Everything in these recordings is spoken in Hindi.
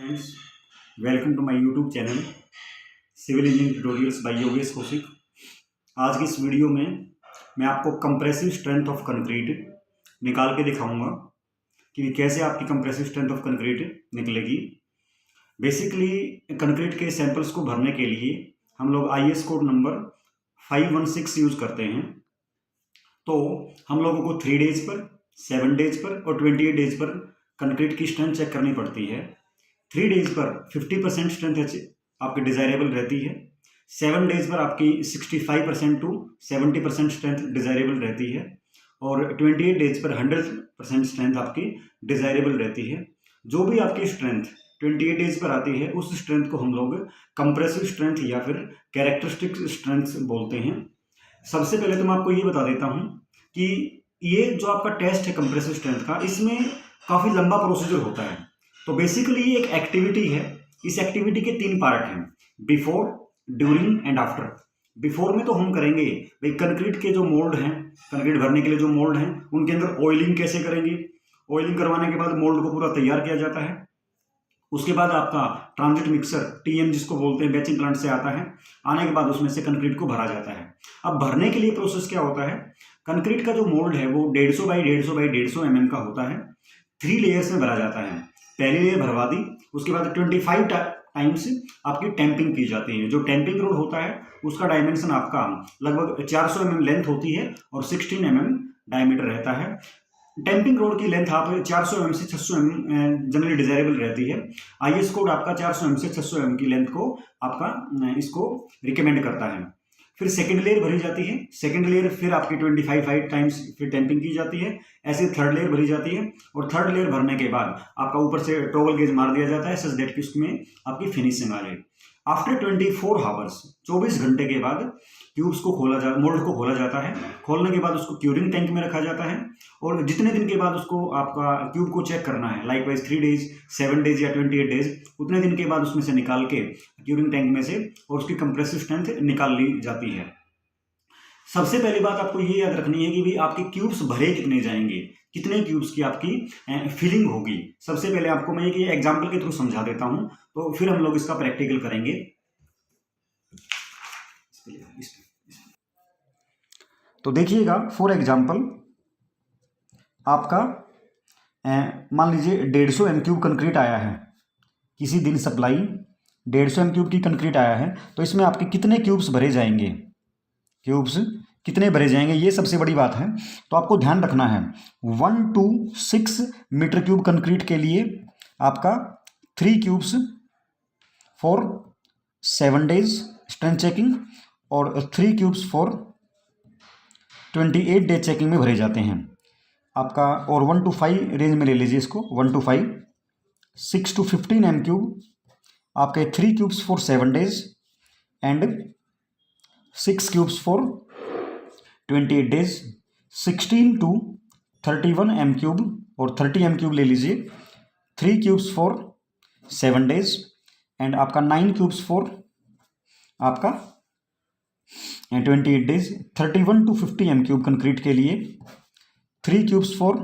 Friends, welcome to my YouTube channel civil engineering tutorials by Yogesh Kaushik. आज की इस वीडियो में मैं आपको कंप्रेसिव स्ट्रेंथ ऑफ कंक्रीट निकाल के दिखाऊंगा कि कैसे आपकी कंप्रेसिव स्ट्रेंथ ऑफ कंक्रीट निकलेगी। बेसिकली कंक्रीट के सैंपल्स को भरने के लिए हम लोग IS कोड नंबर 516 यूज़ करते हैं। तो हम लोगों को 3 डेज पर, 7 डेज पर और 28 डेज पर कंक्रीट की स्ट्रेंथ चेक करनी पड़ती है। 3 डेज पर 50% स्ट्रेंथ आपकी डिज़ायरेबल रहती है। 7 डेज पर आपकी 65% टू 70% स्ट्रेंथ डिज़ायरेबल रहती है और 28 डेज पर 100% स्ट्रेंथ आपकी डिज़ायरेबल रहती है। जो भी आपकी स्ट्रेंथ 28 डेज पर आती है उस स्ट्रेंथ को हम लोग कंप्रेसिव स्ट्रेंथ या फिर कैरेक्टरिस्टिक स्ट्रेंथ बोलते हैं। सबसे पहले तो मैं आपको ये बता देता हूँ कि ये जो आपका टेस्ट है कंप्रेसिव स्ट्रेंथ का, इसमें काफ़ी लंबा प्रोसीजर होता है। तो बेसिकली ये एक एक्टिविटी है। इस एक्टिविटी के 3 पार्ट हैं, before, during and after. Before में तो हम करेंगे भाई कंक्रीट के जो मोल्ड हैं, कंक्रीट भरने के लिए जो मोल्ड हैं उनके अंदर ऑयलिंग कैसे करेंगे। ऑयलिंग करवाने के बाद मोल्ड को पूरा तैयार किया जाता है। उसके बाद आपका ट्रांजिट मिक्सर TM जिसको बोलते हैं बैचिंग प्लांट से आता है। आने के बाद उसमें से कंक्रीट को भरा जाता है। अब भरने के लिए प्रोसेस क्या होता है, कंक्रीट का जो मोल्ड है वो 150 बाई 150 बाई 150 mm का होता है। 3 लेयर्स में भरा जाता है। पहली लेयर भरवा दी, उसके बाद 25 टाइम्स आपकी टैंपिंग की जाती है। जो टैंपिंग रोड होता है उसका डायमेंशन आपका लगभग 400 mm लेंथ होती है और 16 mm डायमीटर रहता है। टैंपिंग रोड की लेंथ आप 400 mm से 600 mm जनरली डिजायरेबल रहती है। IS कोड आपका 400 mm से 600 mm की लेंथ को आपका इसको रिकमेंड करता है। फिर सेकंड लेयर भरी जाती है। सेकंड लेयर फिर आपकी 25 टाइम्स फिर टैंपिंग की जाती है। ऐसे थर्ड लेयर भरी जाती है और थर्ड लेयर भरने के बाद आपका ऊपर से टॉवल गेज मार दिया जाता है सच दैट कि उसमें आपकी फिनिशिंग आ जाए। आफ्टर 24 आवर्स, 24 घंटे के बाद ट्यूब्स को मोल्ड को खोला जाता है। खोलने के बाद उसको क्यूरिंग टैंक में रखा जाता है और जितने दिन के बाद उसको आपका ट्यूब को चेक करना है, लाइक वाइज 3 डेज, 7 डेज या 28 डेज, उतने दिन के बाद उसमें से निकाल के क्यूरिंग टैंक में से और उसकी कंप्रेसिव स्ट्रेंथ निकाल ली जाती है। सबसे पहली बात आपको ये याद रखनी है कि भाई आपके क्यूब्स भरे कितने जाएंगे, कितने क्यूब्स की आपकी फिलिंग होगी। सबसे पहले आपको मैं एक एग्जांपल के थ्रू समझा देता हूं, तो फिर हम लोग इसका प्रैक्टिकल करेंगे। तो देखिएगा, फॉर एग्जांपल आपका मान लीजिए 150 m³ कंक्रीट आया है, किसी दिन सप्लाई 150 m³ की कंक्रीट आया है, तो इसमें आपके कितने क्यूब्स भरे जाएंगे, क्यूब्स कितने भरे जाएंगे, ये सबसे बड़ी बात है। तो आपको ध्यान रखना है 1 to 6 m³ कंक्रीट के लिए आपका 3 cubes for 7 days strength checking और 3 क्यूब्स फॉर 28 डे चेकिंग में भरे जाते हैं आपका। और 1 to 5 रेंज में ले लीजिए इसको, 1 to 5, 6 to 15 m³ आपके 3 cubes for 7 days and 6 cubes for 28 days, 16 to 31 m³ और 30 m³ ले लीजिए, 3 क्यूब्स फॉर 7 डेज एंड आपका 9 क्यूब्स फॉर आपका 28 डेज। 31 to 50 m³ कंक्रीट के लिए 3 क्यूब्स फॉर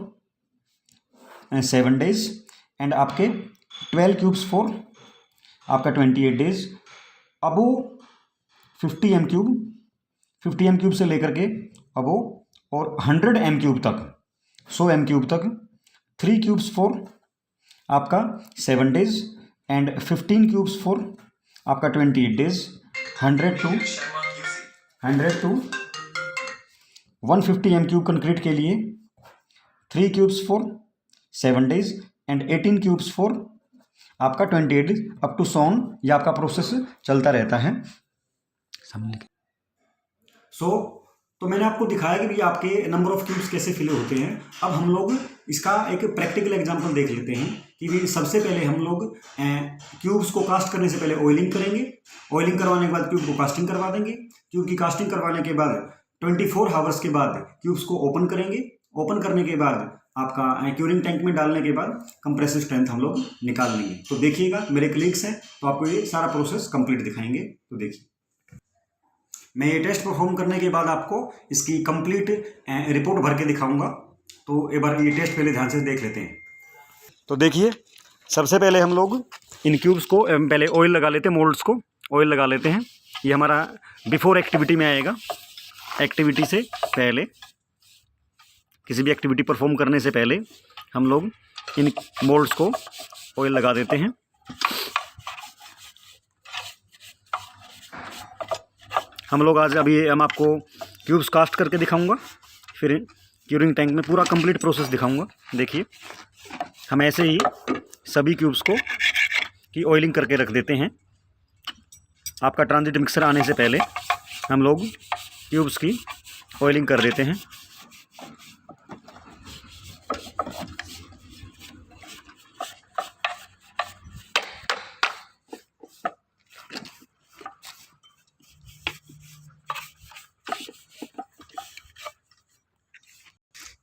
7 डेज एंड आपके 12 क्यूब्स फॉर आपका 28 डेज। अबो 50 m³ से लेकर के अबो और 100 m³ तक, 100 m³ तक 3 क्यूब्स फॉर आपका 7 डेज एंड 15 क्यूब्स फॉर आपका 28 डेज। 100 to 150 m³ कंक्रीट के लिए 3 cubes for 7 days and 18 cubes for आपका 28 डेज। अप टू सॉन ये आपका प्रोसेस चलता रहता है। तो मैंने आपको दिखाया कि भी आपके नंबर ऑफ क्यूब्स कैसे फिल होते हैं। अब हम लोग इसका एक प्रैक्टिकल एग्जांपल देख लेते हैं कि भी सबसे पहले हम लोग क्यूब्स को कास्ट करने से पहले ऑयलिंग करेंगे। ऑयलिंग करवाने के बाद क्यूब को कास्टिंग करवा देंगे। क्यूब की कास्टिंग करवाने के बाद 24 आवर्स के बाद क्यूब्स को ओपन करेंगे। ओपन करने के बाद आपका क्यूरिंग टैंक में डालने के बाद कंप्रेसिव स्ट्रेंथ हम लोग निकाल लेंगे। तो देखिएगा, मेरे कलीग्स हैं तो आपको ये सारा प्रोसेस कंप्लीट दिखाएंगे। तो देखिए, मैं ये टेस्ट परफॉर्म करने के बाद आपको इसकी कंप्लीट रिपोर्ट भर के दिखाऊंगा। तो एक बार ये टेस्ट पहले ध्यान से देख लेते हैं। तो देखिए, सबसे पहले हम लोग इन क्यूब्स को पहले ऑयल लगा लेते हैं, मोल्ड्स को ऑयल लगा लेते हैं। ये हमारा बिफोर एक्टिविटी में आएगा। एक्टिविटी से पहले, किसी भी एक्टिविटी परफॉर्म करने से पहले हम लोग इन मोल्ड्स को ऑयल लगा देते हैं। हम लोग आज अभी हम आपको क्यूब्स कास्ट करके दिखाऊंगा, फिर क्यूरिंग टैंक में पूरा कंप्लीट प्रोसेस दिखाऊंगा। देखिए, हम ऐसे ही सभी क्यूब्स को की ऑयलिंग करके रख देते हैं। आपका ट्रांजिट मिक्सर आने से पहले हम लोग क्यूब्स की ऑयलिंग कर देते हैं।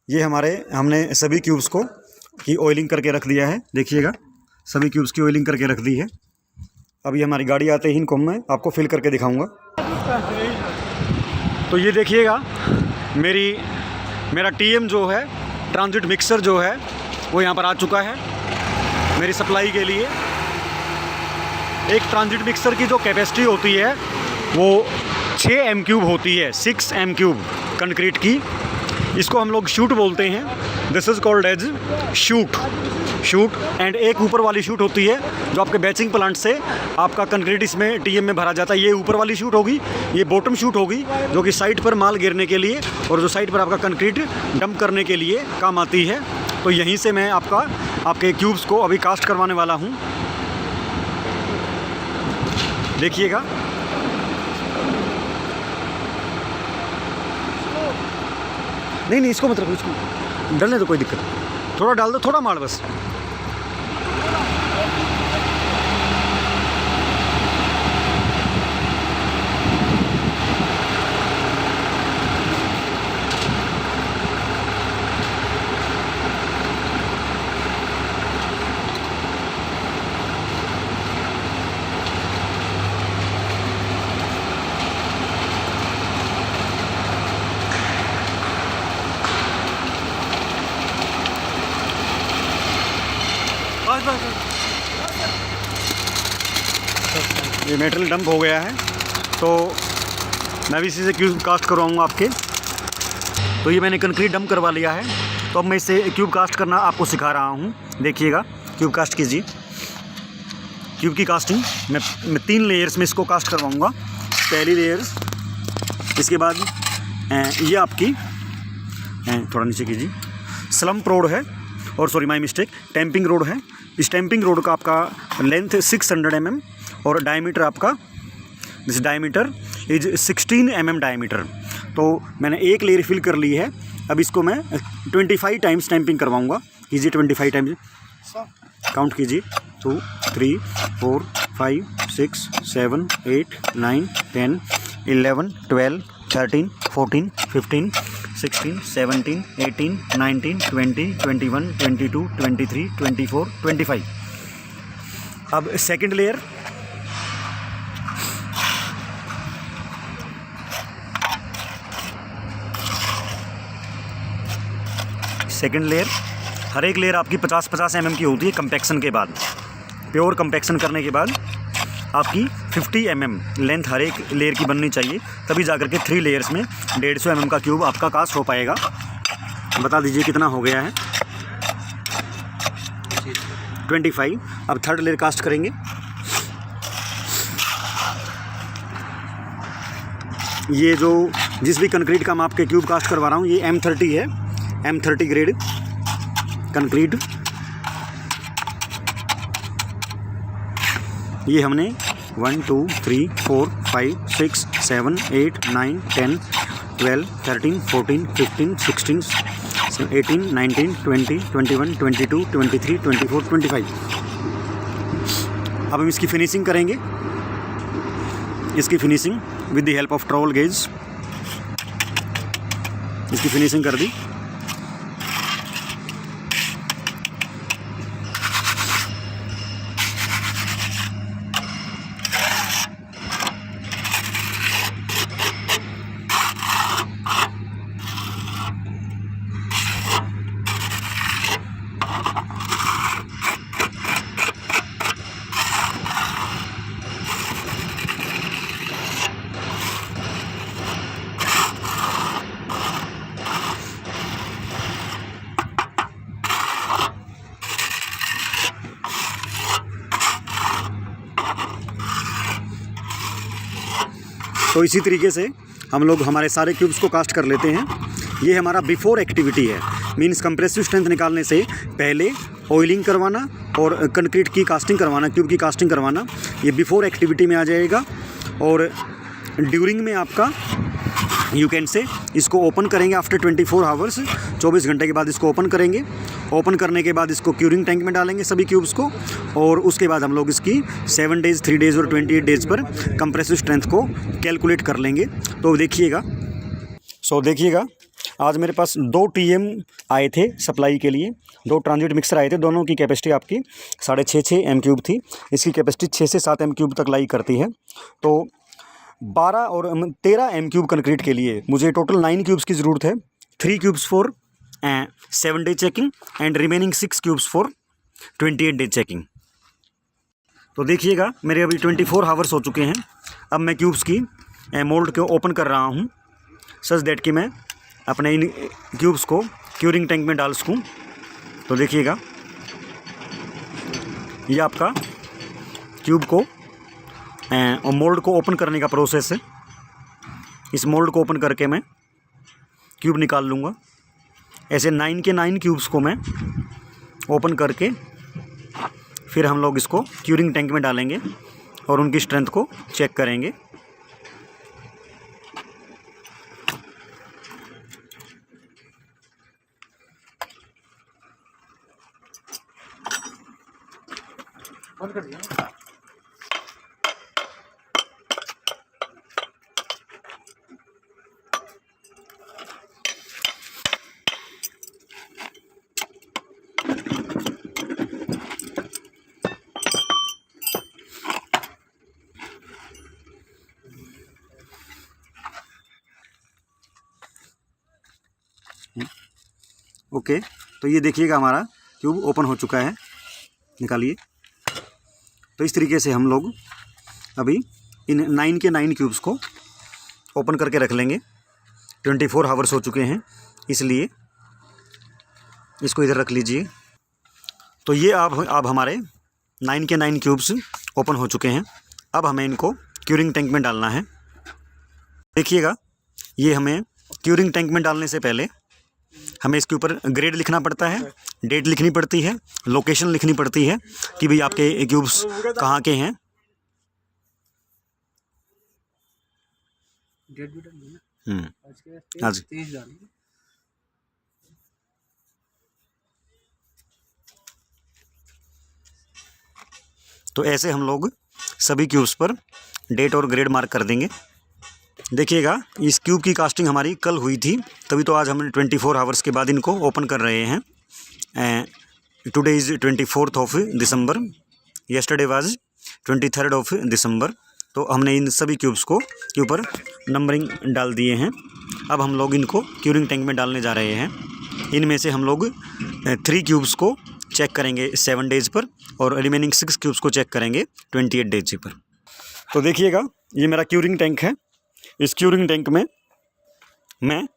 ये हमने सभी क्यूब्स को की ऑयलिंग करके रख दिया है। देखिएगा, सभी क्यूब्स की ऑयलिंग करके रख दी है। अभी हमारी गाड़ी आते ही इनको मैं आपको फिल करके दिखाऊंगा। तो ये देखिएगा, मेरा टीएम जो है, ट्रांजिट मिक्सर जो है, वो यहाँ पर आ चुका है मेरी सप्लाई के लिए। एक ट्रांजिट मिक्सर की जो कैपेसिटी होती है वो 6 M³ होती है, 6 M³ कंक्रीट की। इसको हम लोग शूट बोलते हैं। This is called as shoot. And एक ऊपर वाली शूट होती है जो आपके बैचिंग प्लांट से आपका कंक्रीट इसमें टीएम में भरा जाता है। ये ऊपर वाली शूट होगी, ये बॉटम शूट होगी जो कि साइड पर माल गिरने के लिए और जो साइड पर आपका कंक्रीट डंप करने के लिए काम आती है। तो यहीं से मैं आपके क्यूब्स को अभी कास्ट करवाने वाला हूँ। देखिएगा, नहीं इसको मत रखो, इसको डालने दो, कोई दिक्कत। थोड़ा डाल दो, थोड़ा मार बस। ये मेटेरियल डंप हो गया है, तो मैं भी इसी से क्यूब कास्ट करवाऊँगा आपके। तो ये मैंने कंक्रीट डंप करवा लिया है, तो अब मैं इससे क्यूब कास्ट करना आपको सिखा रहा हूँ। देखिएगा, क्यूब कास्ट कीजिए। क्यूब की कास्टिंग मैं 3 लेयर्स में इसको कास्ट करवाऊँगा। पहली लेयर, इसके बाद ये आपकी थोड़ा नीचे कीजिए, स्लम्प रोड है, और sorry my mistake, tamping road है। इस टैंपिंग रोड का आपका लेंथ 600 mm और डायमीटर आपका, this diameter is 16 mm diameter. तो मैंने एक लेयर फिल कर ली है। अब इसको मैं 25 टाइम्स टैंपिंग करवाऊँगा। कीजिए 25 टाइम्स, काउंट कीजिए। 2 3 4 5 6 7 8 9 10 11 12 13 14 15 16 17 18 19 20 21 22 23 24 25। अब सेकंड लेयर, हर एक लेयर आपकी 50-50 mm की होती है। कंपैक्शन के बाद, प्योर कंपैक्शन करने के बाद आपकी 50 mm लेंथ हर एक लेयर की बननी चाहिए, तभी जाकर के 3 लेयर्स में 150 mm का क्यूब आपका कास्ट हो पाएगा। बता दीजिए कितना हो गया है? 25। अब थर्ड लेयर कास्ट करेंगे। ये जो जिस भी कंक्रीट का मैं आपके क्यूब कास्ट करवा रहा हूँ, ये M30 है, M30 ग्रेड कंक्रीट। ये हमने 1 2 3 4 5 6 7 8 9 10 12 13 14 15 16 18 19 20 21 22 23 24 25। अब हम इसकी फिनिशिंग करेंगे। इसकी finishing with the help of trowel gauge इसकी फिनिशिंग कर दी। तो इसी तरीके से हम लोग हमारे सारे क्यूब्स को कास्ट कर लेते हैं। ये हमारा बिफोर एक्टिविटी है, मीन्स कंप्रेसिव स्ट्रेंथ निकालने से पहले ऑयलिंग करवाना और कंक्रीट की कास्टिंग करवाना, क्यूब की कास्टिंग करवाना, ये बिफोर एक्टिविटी में आ जाएगा। और ड्यूरिंग में आपका यू कैन से इसको ओपन करेंगे आफ्टर 24 आवर्स, 24 घंटे के बाद इसको ओपन करेंगे। ओपन करने के बाद इसको क्यूरिंग टैंक में डालेंगे सभी क्यूब्स को, और उसके बाद हम लोग इसकी 7 डेज़, 3 डेज़ और 28 डेज़ पर कंप्रेसिव स्ट्रेंथ को कैलकुलेट कर लेंगे। तो देखिएगा, देखिएगा आज मेरे पास 2 TM आए थे सप्लाई के लिए, 2 ट्रांजिट मिक्सर आए थे। दोनों की कैपेसिटी आपकी 6.5 M³ थी। इसकी कैपेसिटी 6 से 7 M³ तक लाई करती है। तो 12 और 13 M³ कंक्रीट के लिए मुझे टोटल 9 क्यूब्स की ज़रूरत है। 3 cubes for 7 day checking and remaining 6 cubes for 28 day checking. तो देखिएगा मेरे अभी 24 आवर्स हो चुके हैं। अब मैं क्यूब्स की मोल्ड को ओपन कर रहा हूँ सच दैट कि मैं अपने इन क्यूब्स को क्यूरिंग टैंक में डाल सकूँ। तो देखिएगा ये आपका क्यूब को और मोल्ड को ओपन करने का प्रोसेस है। इस मोल्ड को ओपन करके मैं क्यूब निकाल लूँगा। ऐसे 9 के 9 क्यूब्स को मैं ओपन करके फिर हम लोग इसको क्यूरिंग टैंक में डालेंगे और उनकी स्ट्रेंथ को चेक करेंगे। बंद कर दिया। ओके, तो ये देखिएगा हमारा क्यूब ओपन हो चुका है। निकालिए। तो इस तरीके से हम लोग अभी इन 9 के 9 क्यूब्स को ओपन करके रख लेंगे। 24 आवर्स हो चुके हैं, इसलिए इसको इधर रख लीजिए। तो ये अब हमारे 9 के 9 क्यूब्स ओपन हो चुके हैं। अब हमें इनको क्यूरिंग टैंक में डालना है। देखिएगा, ये हमें क्यूरिंग टैंक में डालने से पहले हमें इसके ऊपर ग्रेड लिखना पड़ता है, डेट लिखनी पड़ती है, लोकेशन लिखनी पड़ती है कि भाई आपके क्यूब्स कहाँ के हैं। आज तो ऐसे हम लोग सभी क्यूब्स पर डेट और ग्रेड मार्क कर देंगे। देखिएगा, इस क्यूब की कास्टिंग हमारी कल हुई थी, तभी तो आज हम 24 आवर्स के बाद इनको ओपन कर रहे हैं। Today is 24th of December, yesterday was 23rd of December. तो हमने इन सभी क्यूब्स को के ऊपर नंबरिंग डाल दिए हैं। अब हम लोग इनको क्यूरिंग टैंक में डालने जा रहे हैं। इनमें से हम लोग 3 क्यूब्स को चेक करेंगे 7 डेज़ पर और रिमेनिंग 6 क्यूब्स को चेक करेंगे 28 डेज पर। तो देखिएगा, ये मेरा क्यूरिंग टैंक है। इस क्यूरिंग टैंक में मैं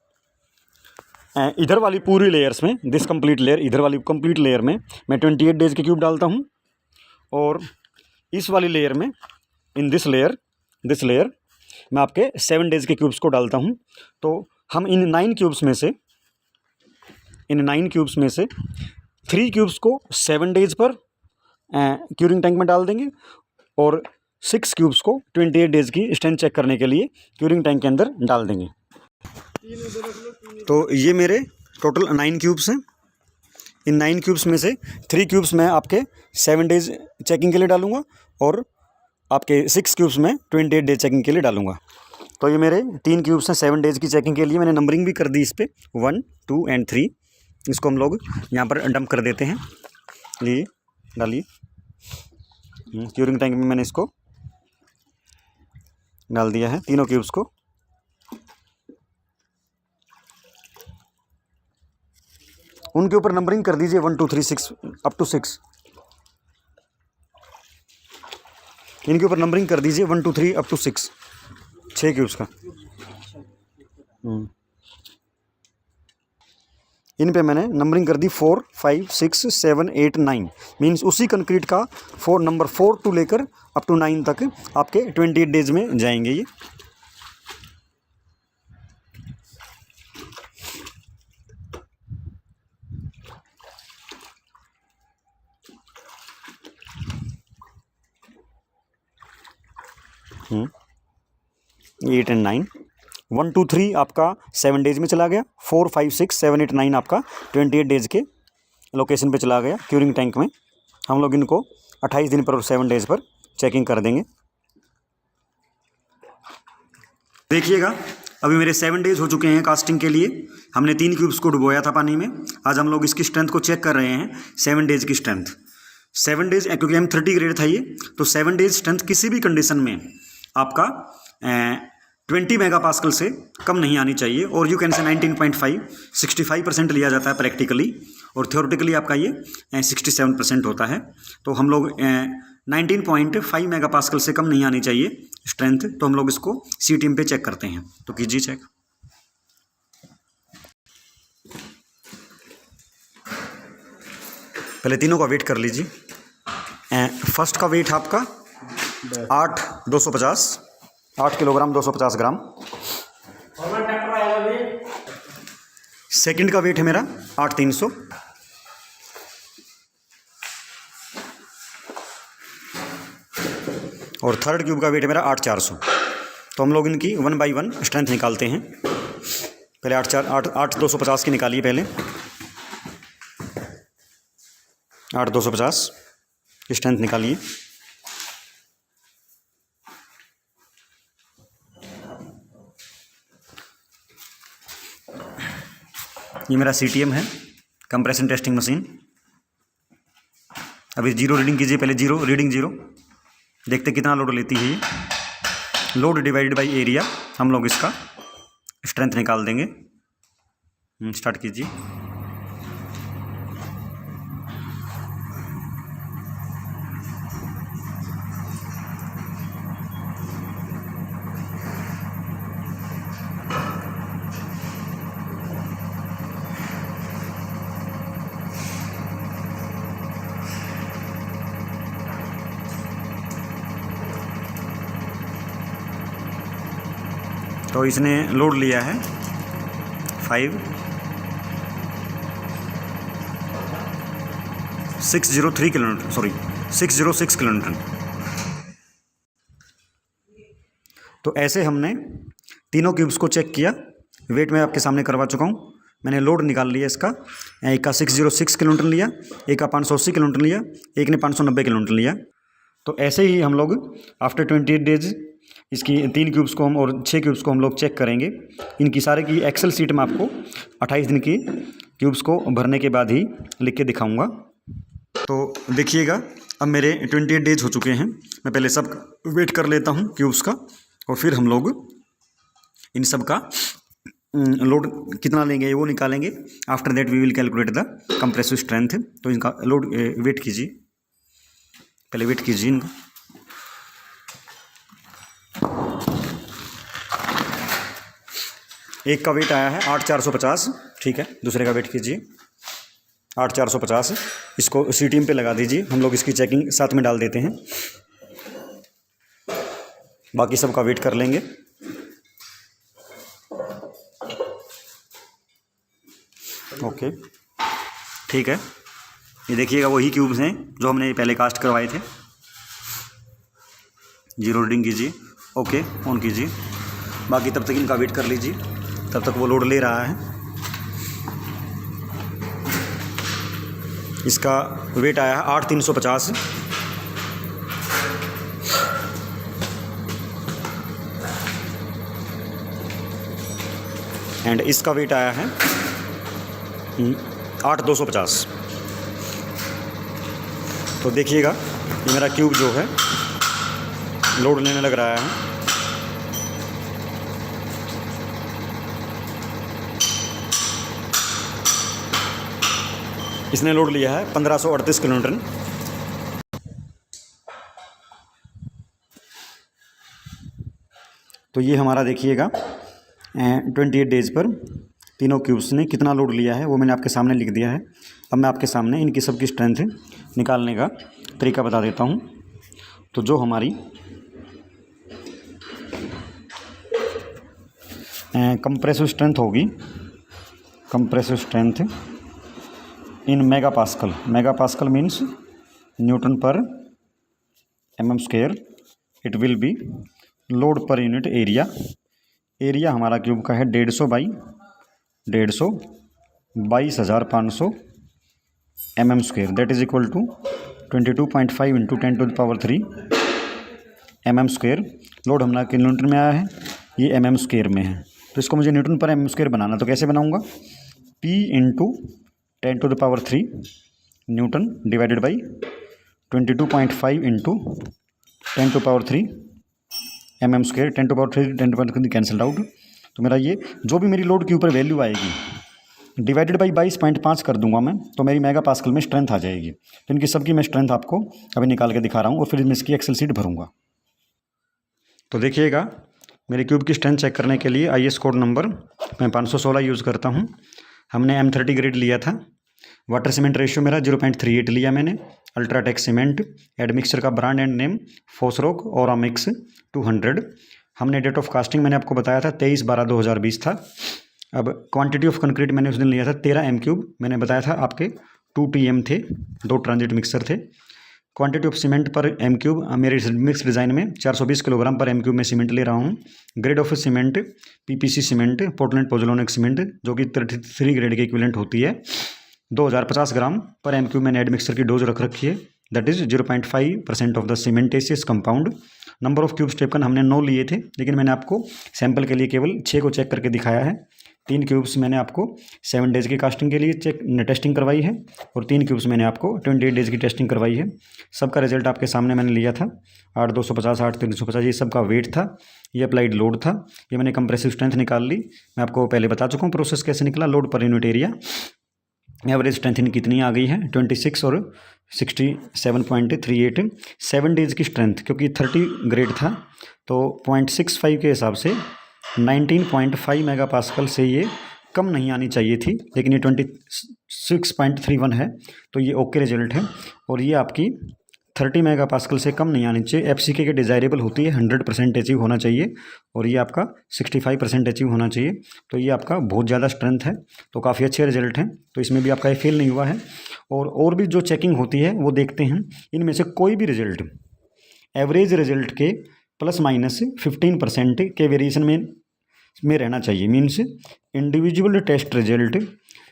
इधर वाली पूरी लेयर्स में, दिस कंप्लीट लेयर, इधर वाली कंप्लीट लेयर में मैं 28 डेज़ के क्यूब डालता हूँ, और इस वाली लेयर में, इन दिस लेयर मैं आपके 7 डेज़ के क्यूब्स को डालता हूँ। तो हम इन 9 क्यूब्स में से 3 क्यूब्स को 7 डेज़ पर क्यूरिंग टैंक में डाल देंगे और 6 क्यूब्स को 28 डेज़ की स्ट्रेंथ चेक करने के लिए क्यूरिंग टैंक के अंदर डाल देंगे। तो ये मेरे टोटल 9 क्यूब्स हैं। इन 9 क्यूब्स में से 3 क्यूब्स मैं आपके 7 डेज़ चेकिंग के लिए डालूंगा और आपके 6 क्यूब्स में 28 डेज चेकिंग के लिए डालूंगा। तो ये मेरे 3 क्यूब्स हैं 7 डेज़ की चेकिंग के लिए। मैंने नंबरिंग भी कर दी इस पर 1, 2 एंड 3। इसको हम लोग यहाँ पर डंप कर देते हैं। लीजिए, डालिए। क्यूरिंग टैंक में मैंने इसको डाल दिया है, तीनों क्यूब्स को। उनके ऊपर नंबरिंग कर दीजिए 1, 2, 3, 6 अप टू 6। इनके ऊपर नंबरिंग कर दीजिए 1, 2, 3 अप टू 6, 6 क्यूब्स का। इन पे मैंने नंबरिंग कर दी 4, 5, 6, 7, 8, 9। मीन्स उसी कंक्रीट का नंबर 4 टू लेकर अप टू 9 तक आपके 28 डेज में जाएंगे ये। 8 and 9, 1 2 3 आपका 7 डेज में चला गया, 4 5 6 7 8 9 आपका 28 डेज के लोकेशन पे चला गया क्यूरिंग टैंक में। हम लोग इनको 28 दिन पर और 7 डेज पर चेकिंग कर देंगे। देखिएगा अभी मेरे 7 डेज हो चुके हैं कास्टिंग के लिए। हमने 3 क्यूब्स को डुबोया था पानी में। आज हम लोग इसकी स्ट्रेंथ को चेक कर रहे हैं, 7 डेज की स्ट्रेंथ। 7 डेज क्योंकि M30 ग्रेड था ये, तो 7 डेज स्ट्रेंथ किसी भी कंडीशन में आपका 20 मेगापास्कल से कम नहीं आनी चाहिए। और यू कैन से 19.5 65% लिया जाता है प्रैक्टिकली, और थ्योरेटिकली आपका ये 67% होता है। तो हम लोग 19.5 मेगापास्कल से कम नहीं आनी चाहिए स्ट्रेंथ। तो हम लोग इसको CTM पे चेक करते हैं, तो कीजिए चेक। पहले तीनों का वेट कर लीजिए। फर्स्ट का वेट आपका 8 किलोग्राम 250 ग्राम। सेकंड का वेट है मेरा 8,300। और थर्ड क्यूब का वेट है मेरा 8,400। तो हम लोग इनकी 1 बाई 1 स्ट्रेंथ निकालते हैं। पहले 8,250 की निकालिए। पहले 8,250 स्ट्रेंथ निकालिए। ये मेरा CTM है, कंप्रेशन टेस्टिंग मशीन। अभी 0 रीडिंग कीजिए। पहले 0 रीडिंग 0, देखते कितना लोड लेती है ये। लोड डिवाइडेड बाई एरिया हम लोग इसका स्ट्रेंथ निकाल देंगे। स्टार्ट कीजिए। तो इसने लोड लिया है 606 किलोमीटर। तो ऐसे हमने तीनों क्यूब्स को चेक किया। वेट मैं आपके सामने करवा चुका हूँ। मैंने लोड निकाल लिया इसका। एक का 606 किलोमीटर लिया, एक का 580 किलोमीटर लिया, एक ने 590 किलोमीटर लिया। तो ऐसे ही हम लोग आफ्टर 28 डेज इसकी 3 क्यूब्स को हम और 6 क्यूब्स को हम लोग चेक करेंगे। इनकी सारे की एक्सेल सीट में आपको 28 दिन की क्यूब्स को भरने के बाद ही लिख के दिखाऊंगा। तो देखिएगा अब मेरे 28 डेज हो चुके हैं। मैं पहले सब वेट कर लेता हूँ क्यूब्स का, और फिर हम लोग इन सब का लोड कितना लेंगे वो निकालेंगे। After that we will calculate the compressive strength. तो इनका लोड वेट कीजिए। पहले वेट कीजिए इनका। एक का वेट आया है 8,450, ठीक है। दूसरे का वेट कीजिए 8,450। इसको CTM पे लगा दीजिए। हम लोग इसकी चेकिंग साथ में डाल देते हैं। बाकी सब का वेट कर लेंगे। ओके, ठीक है। ये देखिएगा वही क्यूब्स हैं जो हमने पहले कास्ट करवाए थे। 0 रीडिंग कीजिए। ओके, ऑन कीजिए। बाकी तब तक इनका वेट कर लीजिए, तब तक वो लोड ले रहा है। इसका वेट आया है 8,350। एंड इसका वेट आया है 8,250। तो देखिएगा ये मेरा क्यूब जो है लोड लेने लग रहा है। इसने लोड लिया है 1538 किलोमीटर। तो ये हमारा देखिएगा 28 डेज पर तीनों क्यूब्स ने कितना लोड लिया है वो मैंने आपके सामने लिख दिया है। अब मैं आपके सामने इनकी सबकी स्ट्रेंथ निकालने का तरीका बता देता हूँ। तो जो हमारी कंप्रेसिव स्ट्रेंथ होगी, compressive strength in megapascal, megapascal means newton पर mm square, it will be load पर यूनिट एरिया। एरिया हमारा क्यूब का है 150 by 150 22,500 mm², that is equal to 22.5 into 10⁻³ mm²। Load हमारा किलोमीटर में आया है, ये mm² में है, तो इसको मुझे न्यूटन पर mm² बनाना, तो कैसे बनाऊंगा, P into 10⁻³ Newton divided by 22.5 into 10⁻³ mm²। 10⁻³ cancelled out, तो मेरा ये जो भी मेरी लोड के ऊपर वैल्यू आएगी डिवाइडेड बाई 22.5 कर दूंगा मैं, तो मेरी मेगा पास्कल में स्ट्रेंथ आ जाएगी। तो इनकी सबकी मैं स्ट्रेंथ आपको अभी निकाल के दिखा रहा हूँ और फिर मैं इसकी एक्सेल शीट भरूंगा। तो देखिएगा, मेरे क्यूब की स्ट्रेंथ चेक करने के लिए IS कोड नंबर मैं 516 यूज़ करता हूँ। हमने M30 ग्रेड लिया था। वाटर सीमेंट रेशियो मेरा 0.38 लिया मैंने। अल्ट्राटेक सीमेंट, एड मिक्सचर का ब्रांड एंड नेम फोसरोक और मिक्स 200। हमने डेट ऑफ कास्टिंग मैंने आपको बताया था 23/12/2020 था। अब क्वांटिटी ऑफ कंक्रीट मैंने उस दिन लिया था 13 m³। मैंने बताया था आपके 2 TM थे, 2 ट्रांजिट मिक्सर थे। क्वांटिटी ऑफ सीमेंट पर m³ मेरे मिक्स डिज़ाइन में 420 किलोग्राम पर m³ में सीमेंट ले रहा हूँ। Grade of cement PPC cement, portland pozzolanic cement, जो कि 33 ग्रेड के इक्विवेलेंट होती है। 2050 ग्राम पर m³ मैंने एड मिक्सर की डोज रख रखी है, that is 0.5% of the cementitious compound. Number of cubes taken हमने 9 लिए थे, लेकिन मैंने आपको सैंपल के लिए केवल 6 को चेक करके दिखाया है। 3 क्यूब्स मैंने आपको 7 डेज़ की कास्टिंग के लिए टेस्टिंग करवाई है और 3 क्यूब्स मैंने आपको 28 डेज़ की टेस्टिंग करवाई है। सबका रिजल्ट आपके सामने मैंने लिया था। 8250, 8350 ये सबका वेट था, ये अप्लाइड लोड था, ये मैंने कंप्रेसिव स्ट्रेंथ निकाल ली। मैं आपको पहले बता चुका हूँ प्रोसेस कैसे निकला। लोड पर यूनिट एरिया, एवरेज स्ट्रेंथ इनकी कितनी आ गई है 26 और 67.38। 7 डेज़ की स्ट्रेंथ, क्योंकि 30 ग्रेड था तो 0.65 के हिसाब से 19.5 मेगा पास्कल से ये कम नहीं आनी चाहिए थी, लेकिन ये 26.31 है, तो ये ओके रिजल्ट है। और ये आपकी 30 मेगा पास्कल से कम नहीं आनी चाहिए। FCK के डिज़ायरेबल होती है 100% अचीव होना चाहिए, और ये आपका 65% अचीव होना चाहिए। तो ये आपका बहुत ज़्यादा स्ट्रेंथ है, तो काफ़ी अच्छे रिजल्ट हैं। तो इसमें भी आपका ये फेल नहीं हुआ है। और भी जो चेकिंग होती है वो देखते हैं। इनमें से कोई भी रिजल्ट एवरेज रिजल्ट के ±15% के वेरिएशन में रहना चाहिए। Means individual test result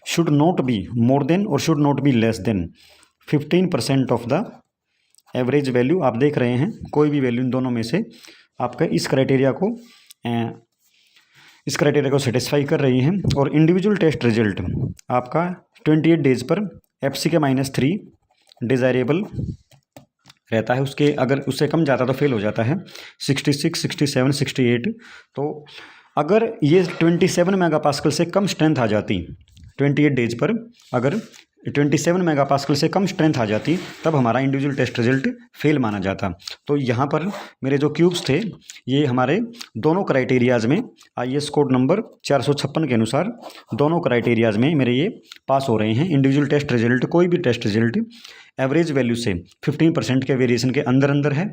should not be more than और should not be less than 15% of the average value. आप देख रहे हैं कोई भी वैल्यू इन दोनों में से आपका इस क्राइटेरिया को सेटिस्फाई कर रही हैं। और इंडिविजुअल टेस्ट रिजल्ट आपका 28 डेज पर FCK -3 डिज़ायरेबल रहता है। उसके अगर उससे कम जाता तो फेल हो जाता है। 66, 67, 68। तो अगर ये 27 मेगा पास्कल से कम स्ट्रेंथ आ जाती 28 डेज पर, अगर 27 मेगा पास्कल से कम स्ट्रेंथ आ जाती, तब हमारा इंडिविजुअल टेस्ट रिजल्ट फेल माना जाता। तो यहाँ पर मेरे जो क्यूब्स थे ये हमारे दोनों क्राइटेरियाज़ में IS कोड नंबर 456 के अनुसार दोनों क्राइटेरियाज़ में मेरे ये पास हो रहे हैं। इंडिविजुअल टेस्ट रिजल्ट, कोई भी टेस्ट रिजल्ट एवरेज वैल्यू से 15% के वेरिएशन के अंदर है,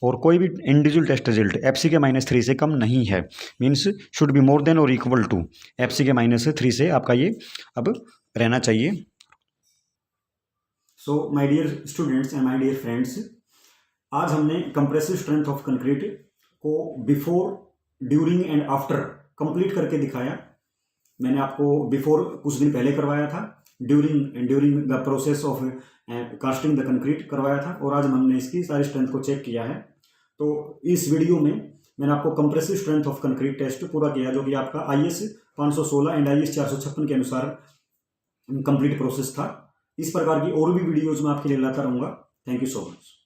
और कोई भी इंडिविजुअल टेस्ट रिजल्ट FCK -3 से कम नहीं है। Means should be more than और इक्वल टू FCK -3 से आपका ये अब रहना चाहिए। So my dear students and my dear friends, आज हमने कंप्रेसिव स्ट्रेंथ ऑफ कंक्रीट को before, during and after complete करके दिखाया। मैंने आपको बिफोर कुछ दिन पहले करवाया था, during the process of casting the concrete करवाया था, और आज हमने इसकी सारी स्ट्रेंथ को चेक किया है। तो इस वीडियो में मैंने आपको compressive strength of concrete test पूरा किया, जो कि आपका IS 516 एंड IS 456 के अनुसार कंप्लीट प्रोसेस था। इस प्रकार की और भी वीडियोज मैं आपके लिए लाता रहूँगा। Thank you so much.